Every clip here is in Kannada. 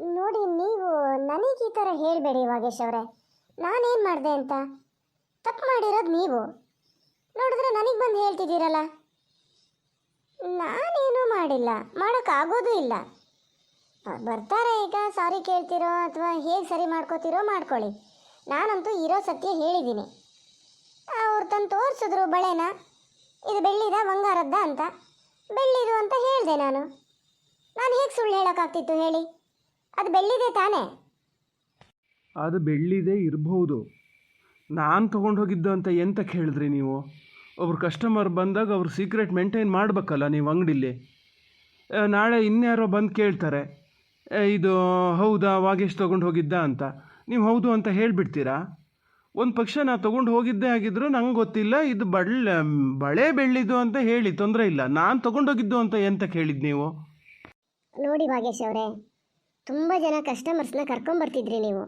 ನೋಡಿ, ನೀವು ನನಗೆ ಈ ಥರ ಹೇಳಬೇಡಿ ವಾಗೇಶ್ ಅವರೇ. ನಾನೇನು ಮಾಡಿದೆ ಅಂತ? ತಪ್ಪು ಮಾಡಿರೋದು ನೀವು. ನೋಡಿದ್ರೆ ನನಗೆ ಬಂದು ಹೇಳ್ತಿದ್ದೀರಲ್ಲ. ನಾನೇನೂ ಮಾಡಿಲ್ಲ, ಮಾಡೋಕ್ಕಾಗೋದೂ ಇಲ್ಲ. ಬರ್ತಾರೆ, ಈಗ ಸಾರಿ ಕೇಳ್ತಿರೋ ಅಥವಾ ಹೇಗೆ ಸರಿ ಮಾಡ್ಕೋತಿರೋ ಮಾಡ್ಕೊಳ್ಳಿ. ನಾನಂತೂ ಇರೋ ಸತ್ಯ ಹೇಳಿದ್ದೀನಿ. ಅವ್ರು ತಂದು ತೋರಿಸಿದ್ರು ಬಳೆನ, ಇದು ಬೆಳ್ಳಿದ ಬಂಗಾರದ್ದ ಅಂತ. ಬೆಳ್ಳಿದು ಅಂತ ಹೇಳಿದೆ ನಾನು ಹೇಗೆ ಸುಳ್ಳು ಹೇಳೋಕ್ಕಾಗ್ತಿತ್ತು ಹೇಳಿ? ಅದು ಬೆಳ್ಳಿದೆ ತಾನೇ? ಅದು ಬೆಳ್ಳಿದೆ ಇರಬಹುದು. ನಾನು ತೊಗೊಂಡು ಹೋಗಿದ್ದು ಅಂತ ಎಂತಕ್ಕೆ ಹೇಳಿದ್ರಿ ನೀವು? ಒಬ್ರು ಕಸ್ಟಮರ್ ಬಂದಾಗ ಅವ್ರ ಸೀಕ್ರೆಟ್ ಮೇಂಟೈನ್ ಮಾಡಬೇಕಲ್ಲ ನೀವು ಅಂಗಡಿಲಿ. ನಾಳೆ ಇನ್ಯಾರೋ ಬಂದು ಕೇಳ್ತಾರೆ, ಇದು ಹೌದಾ ವಾಗೇಶ್ ತೊಗೊಂಡು ಹೋಗಿದ್ದ ಅಂತ. ನೀವು ಹೌದು ಅಂತ ಹೇಳಿಬಿಡ್ತೀರಾ? ಒಂದು ಪಕ್ಷ ನಾ ತೊಗೊಂಡು ಹೋಗಿದ್ದೇ ಆಗಿದ್ರು ನಂಗೆ ಗೊತ್ತಿಲ್ಲ, ಇದು ಬಳೆ ಬೆಳ್ಳಿದು ಅಂತ ಹೇಳಿ ತೊಂದರೆ ಇಲ್ಲ. ನಾನು ತೊಗೊಂಡೋಗಿದ್ದು ಅಂತ ಎಂತಕ್ಕೆ ಹೇಳಿದ್ದು ನೀವು? ನೋಡಿ ವಾಗೇಶ್ ಅವರೇ, ತುಂಬ ಜನ ಕಸ್ಟಮರ್ಸ್ನ ಕರ್ಕೊಂಬರ್ತಿದ್ರಿ ನೀವು.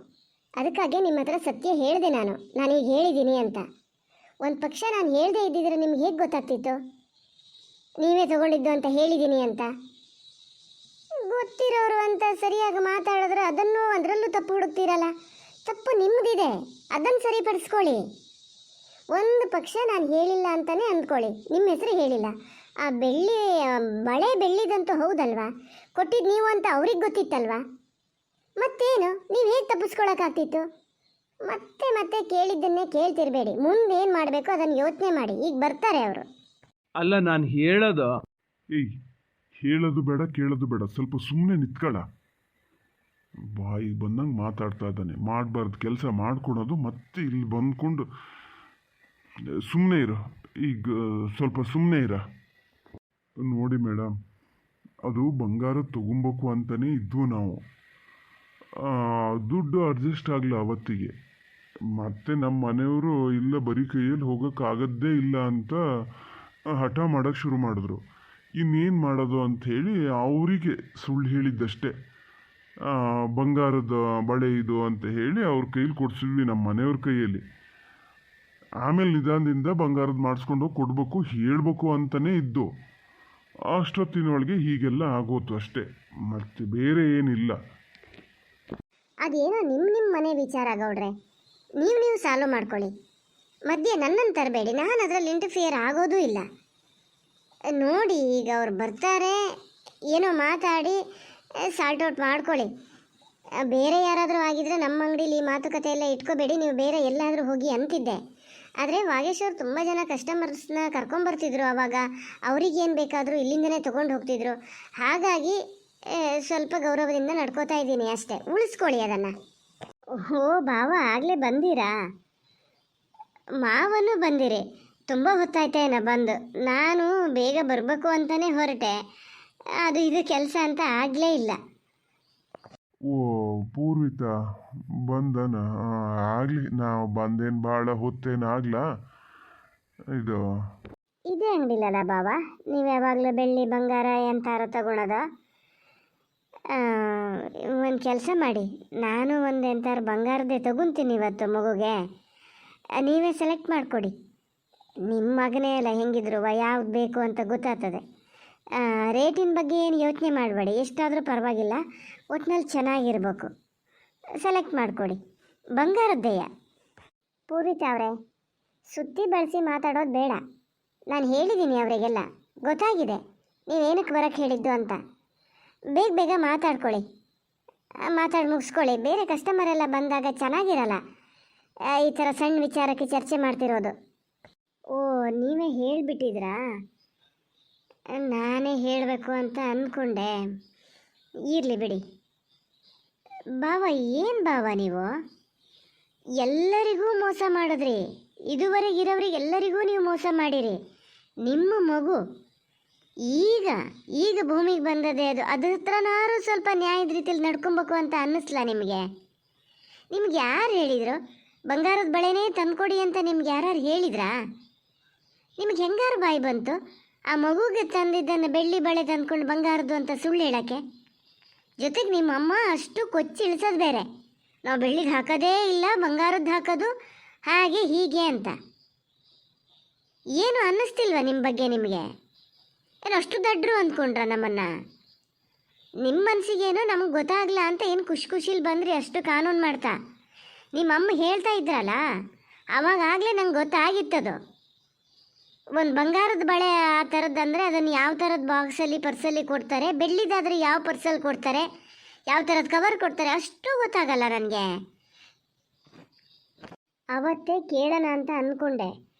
ಅದಕ್ಕಾಗಿ ನಿಮ್ಮ ಹತ್ರ ಸತ್ಯ ಹೇಳಿದೆ ನಾನೀಗ ಹೇಳಿದ್ದೀನಿ ಅಂತ. ಒಂದು ಪಕ್ಷ ನಾನು ಹೇಳದೇ ಇದ್ದಿದ್ರೆ ನಿಮ್ಗೆ ಹೇಗೆ ಗೊತ್ತಾಗ್ತಿತ್ತು ನೀವೇ ತೊಗೊಂಡಿದ್ದು ಅಂತ ಹೇಳಿದ್ದೀನಿ ಅಂತ? ಗೊತ್ತಿರೋರು ಅಂತ ಸರಿಯಾಗಿ ಮಾತಾಡಿದ್ರೆ ಅದರಲ್ಲೂ ತಪ್ಪು ಹುಡುಕ್ತೀರಲ್ಲ. ತಪ್ಪು ನಿಮ್ಮದಿದೆ, ಅದನ್ನು ಸರಿಪಡಿಸ್ಕೊಳ್ಳಿ. ಒಂದು ಪಕ್ಷ ನಾನು ಹೇಳಿಲ್ಲ ಅಂತಲೇ ಅಂದ್ಕೊಳ್ಳಿ, ನಿಮ್ಮ ಹೆಸರು ಹೇಳಿಲ್ಲ. ಆ ಬಳೆ ಬೆಳ್ಳಿದಂತೂ ಹೌದಲ್ವಾ? ಕೊಟ್ಟಿದ್ದು ನೀವು ಅಂತ ಅವ್ರಿಗೆ ಗೊತ್ತಿತ್ತಲ್ವಾ? ಮತ್ತೇನು, ನೀವು ಹೇಗೆ ತಪ್ಪಿಸ್ಕೊಳಕ್ಕಾಗ್ತಿತ್ತು? ಮತ್ತೆ ಕೇಳಿದ್ದನ್ನೇ ಕೇಳ್ತಿರ್ಬೇಡಿ. ಮುಂದೆ ಏನು ಮಾಡಬೇಕು ಅದನ್ನು ಯೋಚನೆ ಮಾಡಿ. ಈಗ ಬರ್ತಾರೆ ಅವರು. ಅಲ್ಲ, ನಾನು ಹೇಳೋದು ಹೇಳೋದು ಬೇಡ, ಕೇಳೋದು ಬೇಡ. ಸ್ವಲ್ಪ ಸುಮ್ಮನೆ ನಿಂತ್ಕೊಳ್ಳ. ಬಾಯಿ ಬಂದಂಗೆ ಮಾತಾಡ್ತಾ ಇದ್ದಾನೆ. ಮಾಡಬಾರ್ದು ಕೆಲಸ ಮಾಡ್ಕೊಳೋದು, ಮತ್ತೆ ಇಲ್ಲಿ ಬಂದ್ಕೊಂಡು ಸುಮ್ಮನೆ ಇರೋ. ಈಗ ಸ್ವಲ್ಪ ಸುಮ್ಮನೆ ಇರ. ನೋಡಿ ಮೇಡಮ್, ಅದು ಬಂಗಾರ ತೊಗೊಬೇಕು ಅಂತಲೇ ಇದ್ವು ನಾವು. ದುಡ್ಡು ಅಡ್ಜಸ್ಟ್ ಆಗಲ್ಲ ಅವತ್ತಿಗೆ. ಮತ್ತೆ ನಮ್ಮ ಮನೆಯವರು ಇಲ್ಲ, ಬರೀ ಕೈಯಲ್ಲಿ ಹೋಗೋಕ್ಕಾಗದ್ದೇ ಇಲ್ಲ ಅಂತ ಹಠ ಮಾಡೋಕ್ಕೆ ಶುರು ಮಾಡಿದ್ರು. ಇನ್ನೇನು ಮಾಡೋದು ಅಂಥೇಳಿ ಅವರಿಗೆ ಸುಳ್ಳು ಹೇಳಿದ್ದಷ್ಟೇ. ಬಂಗಾರದ ಬಳೆ ಇದು ಅಂತ ಹೇಳಿ ಅವ್ರ ಕೈಲಿ ಕೊಡಿಸಿದ್ವಿ, ನಮ್ಮ ಮನೆಯವ್ರ ಕೈಯಲ್ಲಿ. ಆಮೇಲೆ ನಿಧಾನದಿಂದ ಬಂಗಾರದ ಮಾಡಿಸ್ಕೊಂಡು ಹೋಗಿ ಕೊಡಬೇಕು ಹೇಳಬೇಕು ಅಂತಲೇ ಇದ್ದು. ಅಷ್ಟೊತ್ತಿನೊಳಗೆ ಹೀಗೆಲ್ಲ ಆಗೋತು ಅಷ್ಟೇ, ಮತ್ತೆ ಬೇರೆ ಏನಿಲ್ಲ. ಅದೇನೋ ನಿಮ್ಮ ಮನೆ ವಿಚಾರ ಗೌಡ್ರೆ, ನೀವು ಸಾಲ್ವ್ ಮಾಡ್ಕೊಳ್ಳಿ. ಮಧ್ಯೆ ನನ್ನನ್ನು ತರಬೇಡಿ, ನಾನು ಅದರಲ್ಲಿ ಇಂಟರ್ಫಿಯರ್ ಆಗೋದೂ ಇಲ್ಲ. ನೋಡಿ, ಈಗ ಅವ್ರು ಬರ್ತಾರೆ, ಏನೋ ಮಾತಾಡಿ ಸಾಲ್ಟ್ ಔಟ್ ಮಾಡ್ಕೊಳ್ಳಿ. ಬೇರೆ ಯಾರಾದರೂ ಆಗಿದ್ರೆ ನಮ್ಮ ಅಂಗಡೀಲಿ ಮಾತುಕತೆ ಎಲ್ಲ ಇಟ್ಕೋಬೇಡಿ, ನೀವು ಬೇರೆ ಎಲ್ಲಾದರೂ ಹೋಗಿ ಅಂತಿದ್ದೆ. ಆದರೆ ವಾಗೇಶ್ ಅವ್ರು ತುಂಬ ಜನ ಕಸ್ಟಮರ್ಸ್ನ ಕರ್ಕೊಂಬರ್ತಿದ್ರು. ಆವಾಗ ಅವ್ರಿಗೇನು ಬೇಕಾದರೂ ಇಲ್ಲಿಂದನೇ ತೊಗೊಂಡು ಹೋಗ್ತಿದ್ರು. ಹಾಗಾಗಿ ಸ್ವಲ್ಪ ಗೌರವದಿಂದ ನಡ್ಕೋತಾ ಇದ್ದೀನಿ ಅಷ್ಟೇ. ಉಳಿಸ್ಕೊಳ್ಳಿ ಅದನ್ನು. ಓಹೋ ಭಾವ, ಆಗಲೇ ಬಂದಿರಾ? ಮಾವನು ಬಂದಿರಿ? ತುಂಬ ಹೊತ್ತಾಯ್ತೇನ ಬಂದು. ನಾನು ಬೇಗ ಬರಬೇಕು ಅಂತಲೇ ಹೊರಟೆ, ಇದು ಕೆಲಸ ಅಂತ ಆಗಲೇ ಇಲ್ಲ. ಓ ಪೂರ್ವಿತಾ ಬಂದನ? ಆಗಲಿ, ನಾವು ಬಂದೇನು ಭಾಳ ಹೊತ್ತೇನಾಗ್ಲಾ? ಇದೇ ಅಂಗಡಿಲಲ್ಲ ಬಾವ, ನೀವು ಯಾವಾಗಲೂ ಬೆಳ್ಳಿ ಬಂಗಾರ ಎಂತಾರು ತಗೊಳೋದು? ಒಂದು ಕೆಲಸ ಮಾಡಿ, ನಾನು ಒಂದು ಎಂತಾರು ಬಂಗಾರದೇ ತಗೊತೀನಿ ಇವತ್ತು ಮಗುಗೆ. ನೀವೇ ಸೆಲೆಕ್ಟ್ ಮಾಡಿಕೊಡಿ. ನಿಮ್ಮ ಮಗನೇ ಅಲ್ಲ, ಹೆಂಗಿದ್ರು ಯಾವ್ದು ಬೇಕು ಅಂತ ಗೊತ್ತಾಗ್ತದೆ. ರೇಟಿನ ಬಗ್ಗೆ ಏನು ಯೋಚನೆ ಮಾಡಬೇಡಿ, ಎಷ್ಟಾದರೂ ಪರವಾಗಿಲ್ಲ, ಒಟ್ಟಿನಲ್ಲಿ ಚೆನ್ನಾಗಿರ್ಬೇಕು. ಸೆಲೆಕ್ಟ್ ಮಾಡಿಕೊಡಿ. ಬಂಗಾರದ್ದೆಯ. ಪೂರಿತಾ ಅವರೇ, ಸುತ್ತಿ ಬಳಸಿ ಮಾತಾಡೋದು ಬೇಡ. ನಾನು ಹೇಳಿದ್ದೀನಿ ಅವರಿಗೆಲ್ಲ, ಗೊತ್ತಾಗಿದೆ ನೀವೇನಕ್ಕೆ ಬರೋಕ್ಕೆ ಹೇಳಿದ್ದು ಅಂತ. ಬೇಗ ಮಾತಾಡ್ಕೊಳ್ಳಿ, ಮಾತಾಡಿ ಮುಗಿಸ್ಕೊಳ್ಳಿ. ಬೇರೆ ಕಸ್ಟಮರ್ ಎಲ್ಲ ಬಂದಾಗ ಚೆನ್ನಾಗಿರಲ್ಲ ಈ ಥರ ಸಣ್ಣ ವಿಚಾರಕ್ಕೆ ಚರ್ಚೆ ಮಾಡ್ತಿರೋದು. ಓ, ನೀವೇ ಹೇಳಿಬಿಟ್ಟಿದ್ರಾ? ನಾನೇ ಹೇಳಬೇಕು ಅಂತ ಅಂದ್ಕೊಂಡೆ. ಇರಲಿ ಬಿಡಿ. ಬಾವ, ಏನು ಬಾವ ನೀವು ಎಲ್ಲರಿಗೂ ಮೋಸ ಮಾಡಿದ್ರಿ. ಇದುವರೆಗೆ ಇರೋರಿಗೆ ಎಲ್ಲರಿಗೂ ನೀವು ಮೋಸ ಮಾಡಿರಿ. ನಿಮ್ಮ ಮಗು ಈಗ ಭೂಮಿಗೆ ಬಂದದೆ, ಅದ್ರ ಹತ್ರನಾರು ಸ್ವಲ್ಪ ನ್ಯಾಯದ ರೀತಿಯಲ್ಲಿ ನಡ್ಕೊಬೇಕು ಅಂತ ಅನ್ನಿಸ್ಲಾ ನಿಮಗೆ? ನಿಮ್ಗೆ ಯಾರು ಹೇಳಿದರು ಬಂಗಾರದ ಬಳೆನೇ ತಂದ್ಕೊಡಿ ಅಂತ? ನಿಮ್ಗೆ ಯಾರು ಹೇಳಿದ್ರಾ? ನಿಮ್ಗೆ ಹೆಂಗಾರು ಬಾಯಿ ಬಂತು ಆ ಮಗುಗೆ ತಂದಿದ್ದನ್ನು ಬೆಳ್ಳಿ ಬಳೆ ತಂದ್ಕೊಂಡು ಬಂಗಾರದ್ದು ಅಂತ ಸುಳ್ಳು ಹೇಳೋಕ್ಕೆ? ಜೊತೆಗೆ ನಿಮ್ಮ ಅಮ್ಮ ಅಷ್ಟು ಕೊಚ್ಚಿ ಇಳಿಸೋದು ಬೇರೆ, ನಾವು ಬೆಳ್ಳಿಗೆ ಹಾಕೋದೇ ಇಲ್ಲ, ಬಂಗಾರದ್ದು ಹಾಕೋದು, ಹಾಗೆ ಹೀಗೆ ಅಂತ. ಏನು ಅನ್ನಿಸ್ತಿಲ್ವ ನಿಮ್ಮ ಬಗ್ಗೆ? ನಿಮಗೆ ಏನು ಅಷ್ಟು ದಡ್ರು ಅಂದ್ಕೊಂಡ್ರ ನಮ್ಮನ್ನು? ನಿಮ್ಮ ಮನಸ್ಸಿಗೇನೋ ನಮಗೆ ಗೊತ್ತಾಗಲ್ಲ ಅಂತ ಏನು ಖುಷಿಲಿ ಬಂದ್ರಿ ಅಷ್ಟು ಕಾನೂನು ಮಾಡ್ತಾ. ನಿಮ್ಮಮ್ಮ ಹೇಳ್ತಾ ಇದ್ರಲ್ಲ ಅವಾಗಲೇ ನಂಗೆ ಗೊತ್ತಾಗಿತ್ತದು. ಒಂದು ಬಂಗಾರದ ಬಳೆ ಆ ಥರದ್ದಂದರೆ ಅದನ್ನು ಯಾವ ಥರದ ಬಾಕ್ಸಲ್ಲಿ ಪರ್ಸಲ್ಲಿ ಕೊಡ್ತಾರೆ, ಬೆಳ್ಳಿದಾದರೆ ಯಾವ ಪರ್ಸಲ್ಲಿ ಕೊಡ್ತಾರೆ, ಯಾವ ಥರದ ಕವರ್ ಕೊಡ್ತಾರೆ ಅಷ್ಟು ಗೊತ್ತಾಗಲ್ಲ ನನಗೆ. ಅವತ್ತೇ ಕೇಳೋಣ ಅಂತ ಅಂದ್ಕೊಂಡೆ,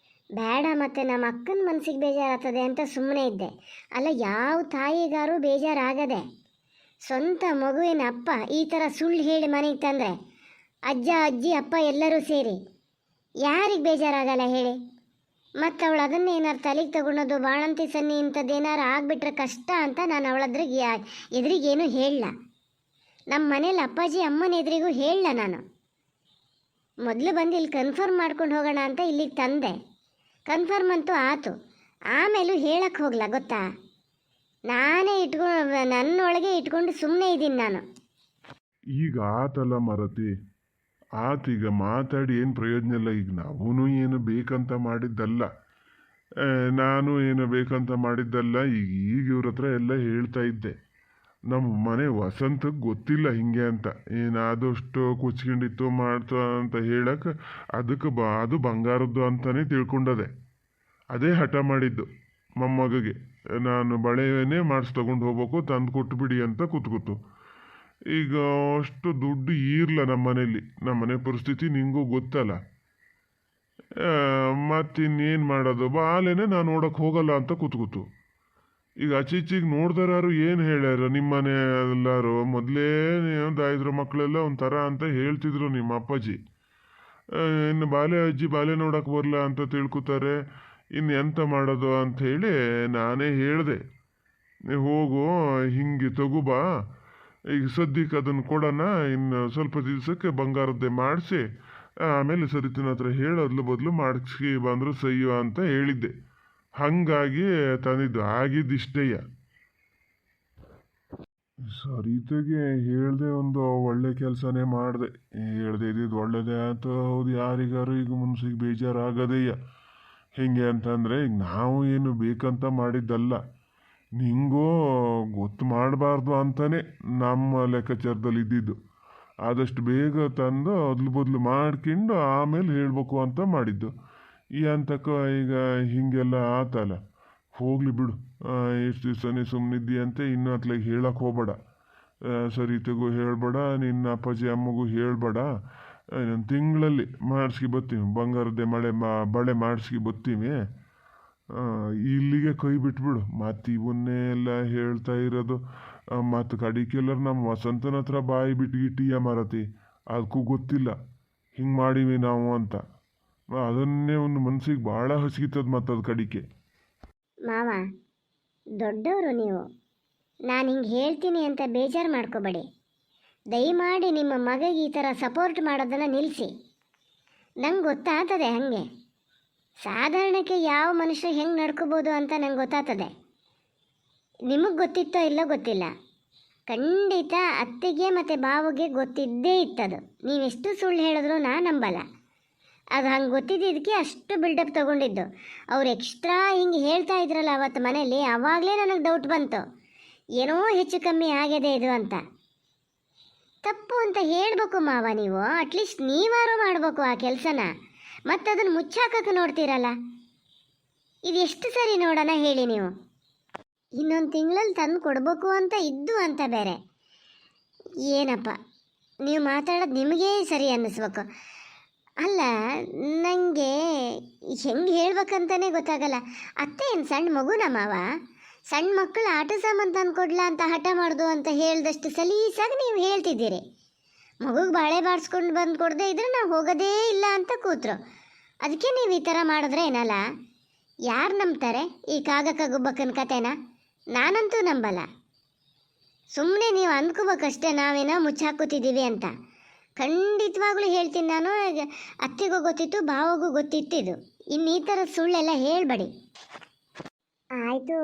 ಬೇಡ ಮತ್ತು ನಮ್ಮ ಅಕ್ಕನ ಮನಸ್ಸಿಗೆ ಬೇಜಾರಾಗ್ತದೆ ಅಂತ ಸುಮ್ಮನೆ ಇದ್ದೆ. ಅಲ್ಲ, ಯಾವ ತಾಯಿಗಾರು ಬೇಜಾರಾಗದೆ ಸ್ವಂತ ಮಗುವಿನ ಅಪ್ಪ ಈ ಥರ ಸುಳ್ಳು ಹೇಳಿ ಮನೆಗೆ ತಂದರೆ ಅಜ್ಜ ಅಜ್ಜಿ ಅಪ್ಪ ಎಲ್ಲರೂ ಸೇರಿ ಯಾರಿಗೆ ಬೇಜಾರಾಗಲ್ಲ ಹೇಳಿ. ಮತ್ತು ಅವಳು ಅದನ್ನೇ ಏನಾರು ತಲೆಗೆ ತಗೊಳೋದು ಬಾಣಂತಿ ಸನ್ನಿ ಇಂಥದ್ದೇನಾರು ಆಗಿಬಿಟ್ರೆ ಕಷ್ಟ ಅಂತ ನಾನು ಅವಳದ್ರಿಗೆ ಎದುರಿಗೇನು ಹೇಳಲ್ಲ. ನಮ್ಮ ಮನೇಲಿ ಅಪ್ಪಾಜಿ ಅಮ್ಮನ ಎದುರಿಗೂ ಹೇಳಲ್ಲ. ನಾನು ಮೊದಲು ಬಂದು ಇಲ್ಲಿ ಕನ್ಫರ್ಮ್ ಮಾಡ್ಕೊಂಡು ಹೋಗೋಣ ಅಂತ ಇಲ್ಲಿಗೆ ತಂದೆ. ಕನ್ಫರ್ಮ್ ಅಂತೂ ಆಯಿತು, ಆಮೇಲೂ ಹೇಳಕ್ಕೆ ಹೋಗಲ್ಲ ಗೊತ್ತಾ. ನಾನೇ ನನ್ನೊಳಗೆ ಇಟ್ಕೊಂಡು ಸುಮ್ಮನೆ ಇದ್ದೀನಿ ನಾನು. ಈಗ ಆತಲ್ಲ ಮರತಿ, ಆತೀಗ ಮಾತಾಡಿ ಏನು ಪ್ರಯೋಜನ ಇಲ್ಲ. ಈಗ ನಾವೂ ಏನು ಬೇಕಂತ ಮಾಡಿದ್ದಲ್ಲ, ನಾನು ಏನು ಬೇಕಂತ ಮಾಡಿದ್ದಲ್ಲ. ಈಗ ಇವ್ರ ಹತ್ರ ಎಲ್ಲ ಹೇಳ್ತಾ ಇದ್ದೆ. ನಮ್ಮ ಮನೆ ವಸಂತಕ್ಕೆ ಗೊತ್ತಿಲ್ಲ ಹಿಂಗೆ ಅಂತ, ಏನಾದಷ್ಟು ಕುಚ್ಕೊಂಡಿತ್ತು ಮಾಡ್ತಾ ಅಂತ ಹೇಳಕ್ಕೆ ಅದಕ್ಕೆ ಅದು ಬಂಗಾರದ್ದು ಅಂತಲೇ ತಿಳ್ಕೊಂಡದೆ. ಅದೇ ಹಠ ಮಾಡಿದ್ದು ಮೊಮ್ಮಗಗೆ, ನಾನು ಬಳೆನೇ ಮಾಡಿಸಿ ತೊಗೊಂಡು ಹೋಗ್ಬೇಕು, ತಂದು ಕೊಟ್ಬಿಡಿ ಅಂತ ಕೂತ್ಕೊತು. ಈಗ ಅಷ್ಟು ದುಡ್ಡು ಇರಲ್ಲ ನಮ್ಮ ಮನೇಲಿ, ನಮ್ಮ ಮನೆ ಪರಿಸ್ಥಿತಿ ನಿಂಗೂ ಗೊತ್ತಲ್ಲ. ಮತ್ತಿನ್ನೇನು ಮಾಡೋದು, ಬಾಲೇನೆ ನಾನು ನೋಡೋಕೆ ಹೋಗಲ್ಲ ಅಂತ ಕೂತ್ಕೊತು. ಈಗ ಆಚೀಚೆಗೆ ನೋಡ್ದಾರು ಏನು ಹೇಳ್ಯಾರ ನಿಮ್ಮ ಮನೆ ಎಲ್ಲರೂ, ಮೊದಲೇ ದಾಯಿದ್ರ ಮಕ್ಕಳೆಲ್ಲ ಒಂಥರ ಅಂತ ಹೇಳ್ತಿದ್ರು ನಿಮ್ಮ ಅಪ್ಪಾಜಿ. ಇನ್ನು ಬಾಲೆ ಅಜ್ಜಿ ಬಾಲೆ ನೋಡೋಕೆ ಬರಲ್ಲ ಅಂತ ತಿಳ್ಕೊತಾರೆ, ಇನ್ನು ಎಂತ ಮಾಡೋದು ಅಂಥೇಳಿ ನಾನೇ ಹೇಳಿದೆ, ಹೋಗು ಹಿಂಗೆ ತಗೋಬಾ, ಈಗ ಸದ್ಯಕ್ಕೆ ಅದನ್ನು ಕೊಡೋಣ, ಇನ್ನು ಸ್ವಲ್ಪ ದಿವಸಕ್ಕೆ ಬಂಗಾರದ್ದೇ ಮಾಡಿಸಿ ಆಮೇಲೆ ಸರಿತಿನ ಹತ್ರ ಹೇಳೋದ್ಲು ಬದಲು ಮಾಡಿಸಿ ಬಂದರು ಸಯ್ಯೋ ಅಂತ ಹೇಳಿದ್ದೆ. ಹಾಗಾಗಿ ತಂದಿದ್ದು ಆಗಿದ್ದಿಷ್ಟೇಯ. ಸರಿತೆಗೆ ಹೇಳ್ದೆ, ಒಂದು ಒಳ್ಳೆ ಕೆಲಸನೇ ಮಾಡಿದೆ. ಹೇಳ್ದೆ ಇದ್ದಿದ್ದು ಒಳ್ಳೇದೇ ಆಯ್ತು. ಹೌದು, ಯಾರಿಗಾರು ಈಗ ಮನ್ಸಿಗೆ ಬೇಜಾರಾಗದೇಯ. ಹೇಗೆ ಅಂತಂದರೆ, ಈಗ ನಾವು ಏನು ಬೇಕಂತ ಮಾಡಿದ್ದಲ್ಲ, ನಿಂಗೂ ಗೊತ್ತು ಮಾಡಬಾರ್ದು ಅಂತಲೇ ನಮ್ಮ ಲೆಕ್ಕಾಚಾರದಲ್ಲಿ ಇದ್ದಿದ್ದು. ಆದಷ್ಟು ಬೇಗ ತಂದು ಅದ್ಲು ಬದಲು ಮಾಡ್ಕೊಂಡು ಆಮೇಲೆ ಹೇಳಬೇಕು ಅಂತ ಮಾಡಿದ್ದು. ಈ ಅಂತಕ್ಕ ಈಗ ಹೀಗೆಲ್ಲ ಆತಲ್ಲ, ಹೋಗಲಿ ಬಿಡು. ಎಷ್ಟು ದಿವಸನೇ ಸುಮ್ಮನಿದ್ದೀಯಂತೆ, ಇನ್ನೂ ಅತ್ಲಾಗ ಹೇಳಕ್ಕೆ ಹೋಗಬೇಡ. ಸರಿತೆಗೂ ಹೇಳಬೇಡ, ನಿನ್ನ ಅಪ್ಪಾಜಿ ಅಮ್ಮಗೂ ಹೇಳಬೇಡ. ಇನ್ನೊಂದು ತಿಂಗಳಲ್ಲಿ ಮಾಡಿಸ್ಕಿ ಬರ್ತೀವಿ, ಬಂಗಾರದ್ದೇ ಬಳೆ ಮಾಡಿಸ್ಕಿ ಬರ್ತೀವಿ. ಇಲ್ಲಿಗೆ ಕೈ ಬಿಟ್ಬಿಡು. ಮತ್ತು ಇವನ್ನೇ ಎಲ್ಲ ಹೇಳ್ತಾ ಇರೋದು. ಮತ್ತು ಕಡಿಕೆಲ್ಲರು ನಮ್ಮ ವಸಂತನ ಹತ್ರ ಬಾಯಿ ಬಿಟ್ಗಿಟ್ಟೀಯ ಮರತಿ, ಅದಕ್ಕೂ ಗೊತ್ತಿಲ್ಲ ಹಿಂಗೆ ಮಾಡೀವಿ ನಾವು ಅಂತ. ಅದನ್ನೇ ಒಂದು ಮನ್ಸಿಗೆ ಭಾಳ ಹಸಿಗಿತ್ತದ ಮತ್ತು ಅದು ಕಡಿಕೆ. ಮಾವ, ದೊಡ್ಡವರು ನೀವು, ನಾನು ಹಿಂಗೆ ಹೇಳ್ತೀನಿ ಅಂತ ಬೇಜಾರು ಮಾಡ್ಕೋಬೇಡಿ. ದಯಮಾಡಿ ನಿಮ್ಮ ಮಗಗೆ ಈ ಥರ ಸಪೋರ್ಟ್ ಮಾಡೋದನ್ನು ನಿಲ್ಲಿಸಿ. ನಂಗೆ ಗೊತ್ತಾಗ್ತದೆ ಹಾಗೆ ಸಾಧಾರಣಕ್ಕೆ ಯಾವ ಮನುಷ್ಯ ಹೆಂಗೆ ನಡ್ಕೋಬೋದು ಅಂತ ನಂಗೆ ಗೊತ್ತಾಗ್ತದೆ. ನಿಮಗೆ ಗೊತ್ತಿತ್ತೋ ಇಲ್ಲೋ ಗೊತ್ತಿಲ್ಲ, ಖಂಡಿತ ಅತ್ತೆಗೆ ಮತ್ತು ಬಾವಿಗೆ ಗೊತ್ತಿದ್ದೇ ಇತ್ತದು. ನೀವೆಷ್ಟು ಸುಳ್ಳು ಹೇಳಿದ್ರು ನಾನು ನಂಬಲ್ಲ. ಅದು ಹಂಗೆ ಗೊತ್ತಿದ್ದಕ್ಕೆ ಅಷ್ಟು ಬಿಲ್ಡಪ್ ತೊಗೊಂಡಿದ್ದು. ಅವ್ರು ಎಕ್ಸ್ಟ್ರಾ ಹಿಂಗೆ ಹೇಳ್ತಾ ಇದ್ರಲ್ಲ ಅವತ್ತು ಮನೇಲಿ, ಆವಾಗಲೇ ನನಗೆ ಡೌಟ್ ಬಂತು, ಏನೋ ಹೆಚ್ಚು ಕಮ್ಮಿ ಆಗಿದೆ ಇದು ಅಂತ. ತಪ್ಪು ಅಂತ ಹೇಳಬೇಕು ಮಾವ ನೀವು. ಅಟ್ಲೀಸ್ಟ್ ನೀವಾರು ಮಾಡಬೇಕು ಆ ಕೆಲಸನ. ಮತ್ತು ಅದನ್ನು ಮುಚ್ಚಾಕಕ್ಕೆ ನೋಡ್ತೀರಲ್ಲ, ಇದು ಎಷ್ಟು ಸರಿ ನೋಡೋಣ ಹೇಳಿ ನೀವು. ಇನ್ನೊಂದು ತಿಂಗಳಲ್ಲಿ ತಂದು ಕೊಡಬೇಕು ಅಂತ ಇದ್ದು ಅಂತ ಬೇರೆ. ಏನಪ್ಪ ನೀವು ಮಾತಾಡೋದು ನಿಮಗೇ ಸರಿ ಅನ್ನಿಸ್ಬೇಕು. ಅಲ್ಲ, ನನಗೆ ಹೆಂಗೆ ಹೇಳ್ಬೇಕಂತಲೇ ಗೊತ್ತಾಗಲ್ಲ. ಅತ್ತೆ ಏನು ಸಣ್ಣ ಮಗುನ ಮಾವ? ಸಣ್ಣ ಮಕ್ಕಳು ಆಟ ಸಾಮಾನು ತಂದು ಕೊಡ್ಲಾ ಅಂತ ಹಠ ಮಾಡ್ದು ಅಂತ ಹೇಳ್ದಷ್ಟು ಸಲೀಸಾಗಿ ನೀವು ಹೇಳ್ತಿದ್ದೀರಿ. ಮಗುಗೆ ಬಾಳೆ ಬಾಡಿಸ್ಕೊಂಡು ಬಂದು ಕೊಡದೆ ಇದ್ರೆ ನಾವು ಹೋಗೋದೇ ಇಲ್ಲ ಅಂತ ಕೂತ್ರು. ಅದಕ್ಕೆ ನೀವು ಈ ಥರ ಮಾಡಿದ್ರೆ ಏನಲ್ಲ. ಯಾರು ನಂಬ್ತಾರೆ ಈ ಕಾಗಕ್ಕ ಗುಬ್ಬಕ್ಕನ ಕತೆನ? ನಾನಂತೂ ನಂಬಲ್ಲ. ಸುಮ್ಮನೆ ನೀವು ಅಂದ್ಕೋಬೇಕಷ್ಟೇ ನಾವೇನೋ ಮುಚ್ಚಾಕೋತಿದ್ದೀವಿ ಅಂತ. ಖಂಡಿತವಾಗ್ಲೂ ಹೇಳ್ತೀನಿ ನಾನು, ಅತ್ತೆಗೂ ಗೊತ್ತಿತ್ತು, ಭಾವಗೂ ಗೊತ್ತಿತ್ತಿದ್ದು. ಇನ್ನು ಈ ಥರ ಸುಳ್ಳೆಲ್ಲ ಹೇಳಬೇಡಿ. ಆಯಿತು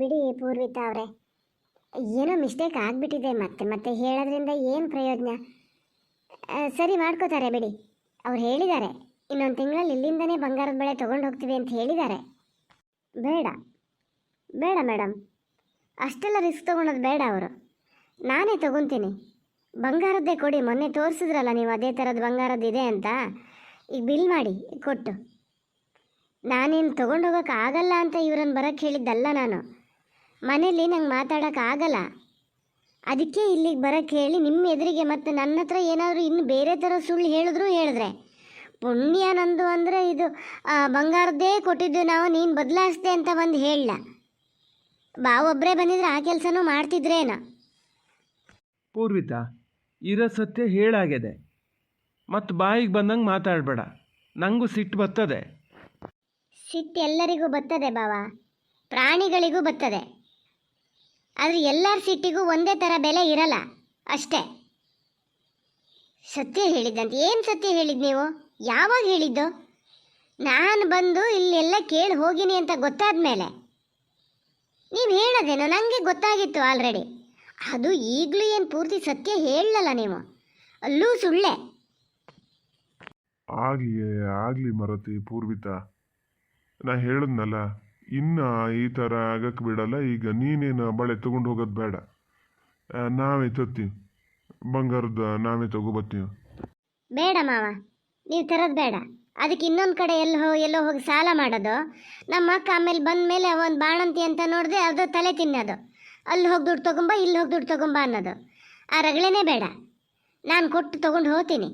ಬಿಡಿ ಪೂರ್ವಿತಾ ಅವರೇ, ಏನೋ ಮಿಸ್ಟೇಕ್ ಆಗಿಬಿಟ್ಟಿದೆ. ಮತ್ತೆ ಹೇಳೋದ್ರಿಂದ ಏನು ಪ್ರಯೋಜನ? ಸರಿ ಮಾಡ್ಕೋತಾರೆ ಬಿಡಿ. ಅವ್ರು ಹೇಳಿದ್ದಾರೆ ಇನ್ನೊಂದು ತಿಂಗಳಲ್ಲಿ ಇಲ್ಲಿಂದನೇ ಬಂಗಾರದ ಬಳೆ ತೊಗೊಂಡು ಹೋಗ್ತೀವಿ ಅಂತ ಹೇಳಿದ್ದಾರೆ. ಬೇಡ ಮೇಡಮ್, ಅಷ್ಟೆಲ್ಲ ರಿಸ್ಕ್ ತೊಗೊಳೋದು ಬೇಡ. ಅವರು ನಾನೇ ತಗೊತೀನಿ. ಬಂಗಾರದ್ದೇ ಕೊಡಿ, ಮೊನ್ನೆ ತೋರಿಸಿದ್ರಲ್ಲ ನೀವು ಅದೇ ಥರದ ಬಂಗಾರದ್ದಿದೆ ಅಂತ. ಈಗ ಬಿಲ್ ಮಾಡಿ ಕೊಟ್ಟು. ನಾನೇನು ತೊಗೊಂಡೋಗೋಕೆ ಆಗಲ್ಲ ಅಂತ ಇವ್ರನ್ನ ಬರೋಕ್ಕೆ ಹೇಳಿದ್ದಲ್ಲ ನಾನು. ಮನೇಲಿ ನಂಗೆ ಮಾತಾಡೋಕ್ಕಾಗಲ್ಲ, ಅದಕ್ಕೆ ಇಲ್ಲಿಗೆ ಬರೋಕ್ಕೆ ಹೇಳಿ ನಿಮ್ಮ ಎದುರಿಗೆ. ಮತ್ತು ನನ್ನ ಹತ್ರ ಏನಾದರೂ ಇನ್ನು ಬೇರೆ ಥರ ಸುಳ್ಳು ಹೇಳಿದ್ರೆ ಪುಣ್ಯ ನಂದು ಅಂದರೆ ಇದು ಬಂಗಾರದ್ದೇ ಕೊಟ್ಟಿದ್ದು ನಾವು, ನೀನು ಬದಲಾಯಿಸ್ದೆ ಅಂತ ಬಂದು ಹೇಳಲ್ಲ. ಒಬ್ಬರೇ ಬಂದಿದ್ರೆ ಆ ಕೆಲಸನೂ ಮಾಡ್ತಿದ್ರೇನೋ. ಪೂರ್ವಿತಾ, ಇರೋ ಸತ್ಯ ಹೇಳಾಗಿದೆ, ಮತ್ತು ಬಾಯಿಗೆ ಬಂದಂಗೆ ಮಾತಾಡಬೇಡ. ನನಗೂ ಸಿಟ್ಟು ಬರ್ತದೆ. ಸಿಟ್ಟು ಎಲ್ಲರಿಗೂ ಬರ್ತದೆ ಪ್ರಾಣಿಗಳಿಗೂ ಬರ್ತದೆ. ಆದರೆ ಎಲ್ಲರ ಸಿಟ್ಟಿಗೂ ಒಂದೇ ಥರ ಬೆಲೆ ಇರಲ್ಲ ಅಷ್ಟೇ. ಸತ್ಯ ಹೇಳಿದ್ದಂತೆ. ಏನು ಸತ್ಯ ಹೇಳಿದ್ದು ನೀವು? ಯಾವಾಗ ಹೇಳಿದ್ದು? ನಾನು ಬಂದು ಇಲ್ಲೆಲ್ಲ ಕೇಳಿ ಹೋಗಿನಿ ಅಂತ ಗೊತ್ತಾದ ಮೇಲೆ ನೀವು ಹೇಳೋದೇನೋ ನನಗೆ ಗೊತ್ತಾಗಿತ್ತು ಆಲ್ರೆಡಿ. ಅದು ಈಗಲೂ ಏನು ಪೂರ್ತಿ ಸತ್ಯ ಹೇಳಲ್ಲ ನೀವು, ಅಲ್ಲೂ ಸುಳ್ಳೆ. ಆಗಲಿ ಮರತಿ ಪೂರ್ವಿತಾ, ನಾ ಹೇಳಿದ್ನಲ್ಲ, ಇನ್ನು ಈ ಥರ ಆಗಕ್ಕೆ ಬಿಡಲ್ಲ. ಈಗ ನೀನೇನು ಬಳೆ ತೊಗೊಂಡು ಹೋಗೋದು ಬೇಡ, ನಾವೇ ತರ್ತೀವಿ ಬಂಗಾರದ, ನಾವೇ ತೊಗೊಬತ್ತೀವಿ. ಬೇಡ ಮಾವ, ನೀವು ತರೋದು ಬೇಡ. ಅದಕ್ಕೆ ಇನ್ನೊಂದು ಕಡೆ ಎಲ್ಲೋ ಹೋಗಿ ಸಾಲ ಮಾಡೋದು. ನಮ್ಮ ಅಕ್ಕ ಆಮೇಲೆ ಬಂದ ಮೇಲೆ ಒಂದು ಬಾಣಂತಿ ಅಂತ ನೋಡಿದೆ, ಅದು ತಲೆ ತಿನ್ನೋದು. ಅಲ್ಲಿ ಹೋಗಿ ದುಡ್ಡು ತೊಗೊಂಬ, ಇಲ್ಲಿ ಹೋಗಿ ದುಡ್ಡು ತೊಗೊಂಬ ಅನ್ನೋದು. ಆ ರಗಳೆನೇ ಬೇಡ. ನಾನು ಕೊಟ್ಟು ತೊಗೊಂಡು ಹೋಗ್ತೀನಿ.